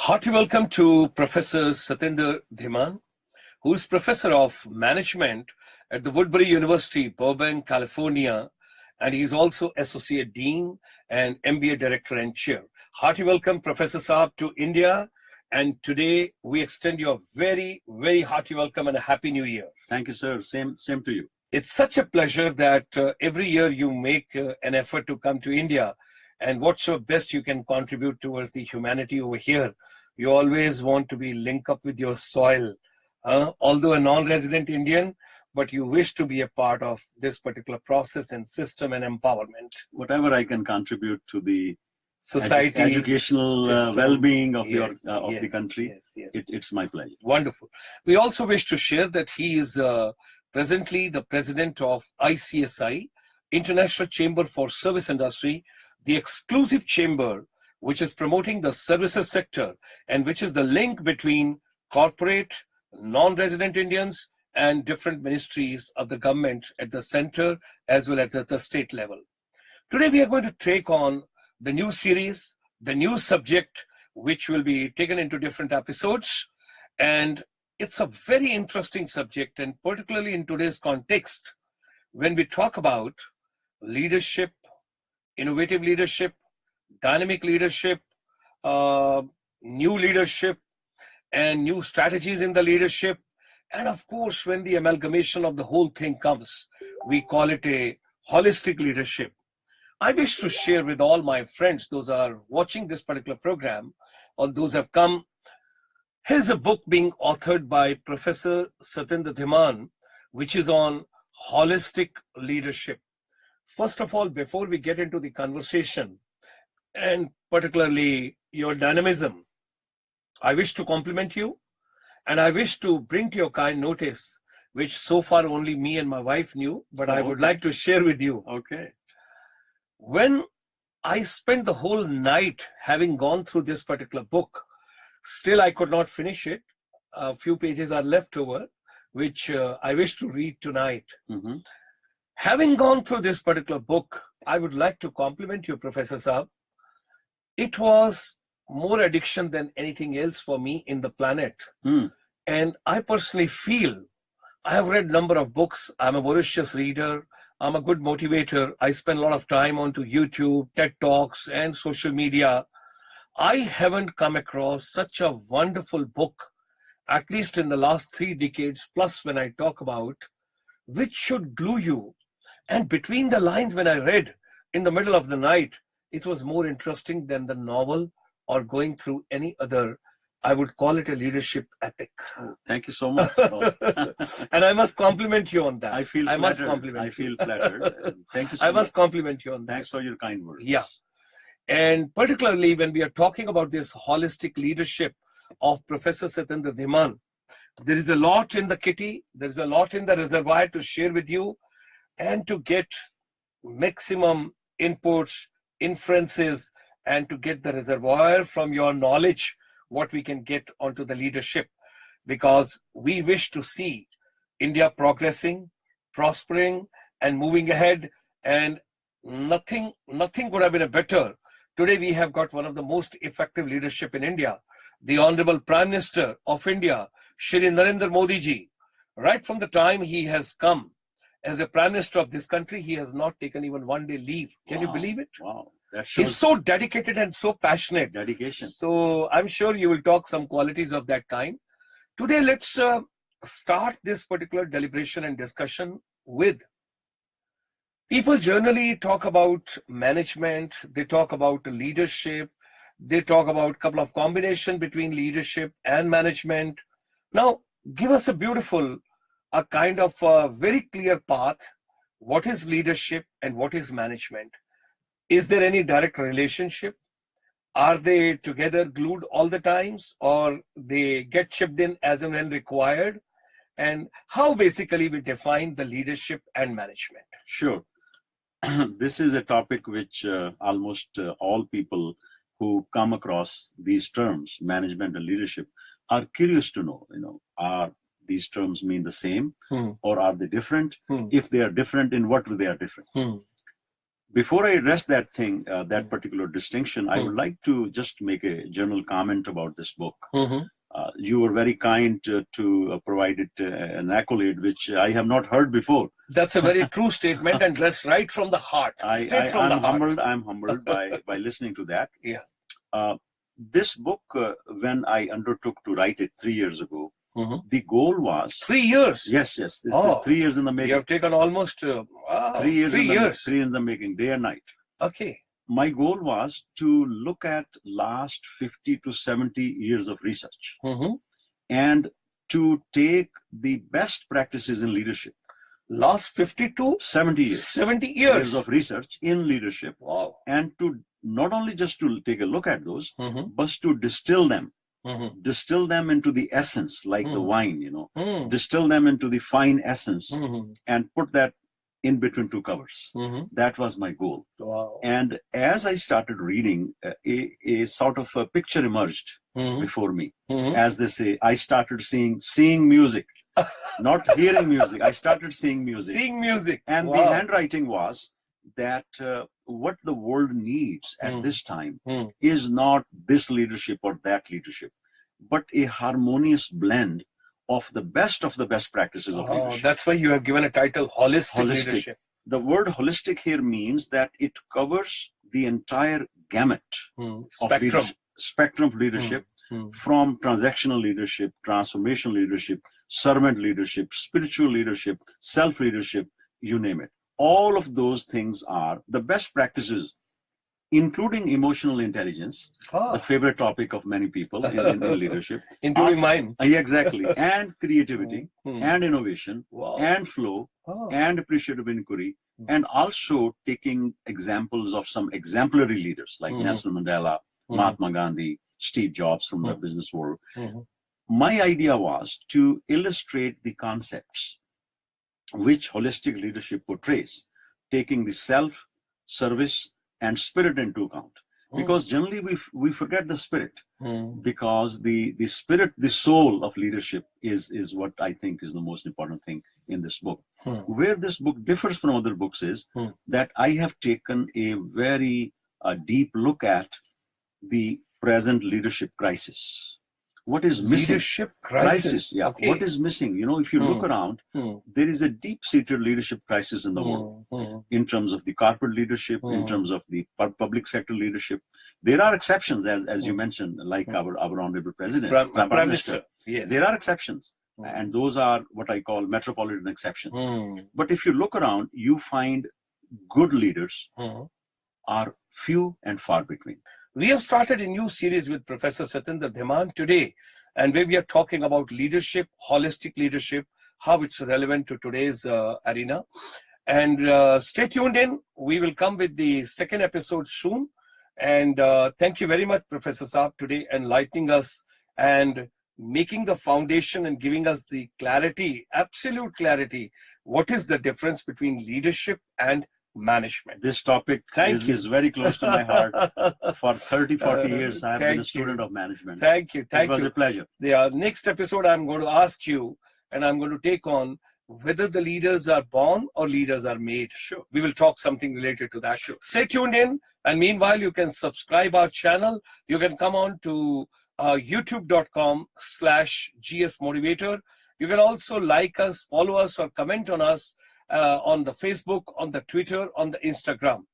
Hearty welcome to Professor Satinder Dhiman, who is Professor of Management at the Woodbury University, Burbank, California, and he is also Associate Dean and MBA Director and Chair. Hearty welcome, Professor Saab, to India, and today we extend you a very, very hearty welcome and a Happy New Year. Thank you, sir. Same to you. It's such a pleasure that every year you make an effort to come to India, and what's your best you can contribute towards the humanity over here. You always want to be linked up with your soil, although a non-resident Indian, but you wish to be a part of this particular process and system and empowerment. Whatever I can contribute to the Society, educational well-being of the country, it's my pleasure. Wonderful. We also wish to share that he is presently the president of ICSI, International Chamber for Service Industry, the exclusive chamber which is promoting the services sector and which is the link between corporate, non-resident Indians and different ministries of the government at the center as well as at the state level. Today we are going to take on the new series, the new subject, which will be taken into different episodes. And it's a very interesting subject, and particularly in today's context, when we talk about leadership, innovative leadership, dynamic leadership, new leadership, and new strategies in the leadership. And of course, when the amalgamation of the whole thing comes, we call it a holistic leadership. I wish to share with all my friends, those who are watching this particular program, or those who have come. Here's a book being authored by Professor Satinder Dhiman, which is on holistic leadership. First of all, before we get into the conversation, and particularly your dynamism, I wish to compliment you, and I wish to bring to your kind notice, which so far only me and my wife knew, but I would like to share with you. Okay. When I spent the whole night having gone through this particular book, still I could not finish it. A few pages are left over, which I wish to read tonight. Mm-hmm. Having gone through this particular book, I would like to compliment you, Professor Saab. It was more addiction than anything else for me in the planet. And I personally feel, I have read a number of books. I'm a voracious reader. I'm a good motivator. I spend a lot of time onto YouTube, TED Talks, and social media. I haven't come across such a wonderful book, at least in the last 3 decades, plus when I talk about, which should glue you. And between the lines, when I read in the middle of the night, it was more interesting than the novel or going through any other, I would call it a leadership epic. Oh, thank you so much. And I must compliment you on that. I feel flattered. Thank you so much. I must compliment you on that. Thanks for your kind words. Yeah. And particularly when we are talking about this holistic leadership of Professor Satinder Dhiman, there is a lot in the kitty, there is a lot in the reservoir to share with you and to get maximum inputs, inferences, and to get the reservoir from your knowledge, what we can get onto the leadership. Because we wish to see India progressing, prospering, and moving ahead, and nothing would have been a better. Today we have got one of the most effective leadership in India, the Honorable Prime Minister of India, Shri Narendra Modi ji. Right from the time he has come as the Prime Minister of this country, he has not taken even one day leave. Can you believe it? Wow. That shows he's so dedicated and so passionate. Dedication. So I'm sure you will talk some qualities of that kind. Today, let's start this particular deliberation and discussion with people generally talk about management, they talk about leadership, they talk about a couple of combination between leadership and management. Now, give us a beautiful, a kind of a very clear path. What is leadership and what is management? Is there any direct relationship? Are they together glued all the times, or they get chipped in as and when required? And how basically we define the leadership and management? Sure. This is a topic which almost all people who come across these terms, management and leadership, are curious to know, are these terms mean the same or are they different? If they are different, in what way they are different? Before I address that thing, that particular distinction, I would like to just make a general comment about this book. You were very kind to provide it an accolade, which I have not heard before. That's a very true statement, and that's right from the heart. Straight from the heart. I'm humbled by listening to that. Yeah. This book, when I undertook to write it 3 years ago, the goal was 3 years. Yes. This is 3 years in the making. You have taken almost 3 years. 3 years in the making, day and night. Okay. My goal was to look at last 50 to 70 years of research and to take the best practices in leadership. Last 50 to 70 years. 70 years of research in leadership. Wow. And to not only just to take a look at those, but to distill them. Distill them into the essence, like the wine, distill them into the fine essence and put that in between two covers. That was my goal. Wow. And as I started reading, a sort of a picture emerged before me. As they say, I started seeing music, not hearing music. I started seeing music. Seeing music. And wow. the handwriting was that what the world needs at this time is not this leadership or that leadership, but a harmonious blend of the best practices of leadership. That's why you have given a title, Holistic Leadership. The word holistic here means that it covers the entire gamut spectrum of leadership, from transactional leadership, transformational leadership, servant leadership, spiritual leadership, self-leadership, you name it. All of those things are the best practices, including emotional intelligence, the favorite topic of many people in leadership. Including mine. Exactly. And creativity, and innovation, and flow, and appreciative inquiry, and also taking examples of some exemplary leaders like Nelson Mandela, Mahatma Gandhi, Steve Jobs from the business world. My idea was to illustrate the concepts which holistic leadership portrays, taking the self, service, and spirit into account. Because generally we forget the spirit, because the spirit, the soul of leadership is what I think is the most important thing in this book. Where this book differs from other books is that I have taken a very deep look at the present leadership crisis. What is missing? Leadership crisis. Yeah. Okay. What is missing? If you look around, there is a deep-seated leadership crisis in the world, in terms of the corporate leadership, in terms of the public sector leadership. There are exceptions, as you mentioned, like our honorable president, Prime Minister. Yes. There are exceptions, and those are what I call metropolitan exceptions. But if you look around, you find good leaders are few and far between. We have started a new series with Professor Satyendra Dhiman today, and where we are talking about leadership, holistic leadership, how it's relevant to today's arena. And stay tuned in. We will come with the second episode soon. And thank you very much, Professor Saab, today enlightening us and making the foundation and giving us the clarity, absolute clarity. What is the difference between leadership and management? This topic is very close to my heart. For 30-40 years, I have been a student of management. Thank you. It was a pleasure. The next episode, I'm going to ask you, and I'm going to take on whether the leaders are born or leaders are made. Sure. We will talk something related to that. Sure. Stay tuned in. And meanwhile, you can subscribe our channel. You can come on to youtube.com/GS Motivator. You can also like us, follow us, or comment on us on the Facebook, on the Twitter, on the Instagram.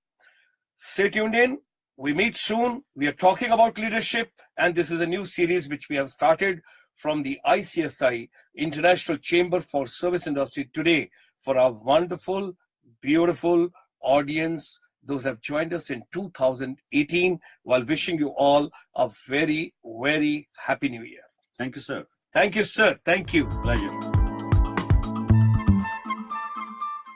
Stay tuned in. We meet soon. We are talking about leadership, and this is a new series which we have started from the ICSI, International Chamber for Service Industry, today for our wonderful, beautiful audience. Those have joined us in 2018, while wishing you all a very, very happy new year. Thank you, sir. Thank you, sir. Thank you. Pleasure.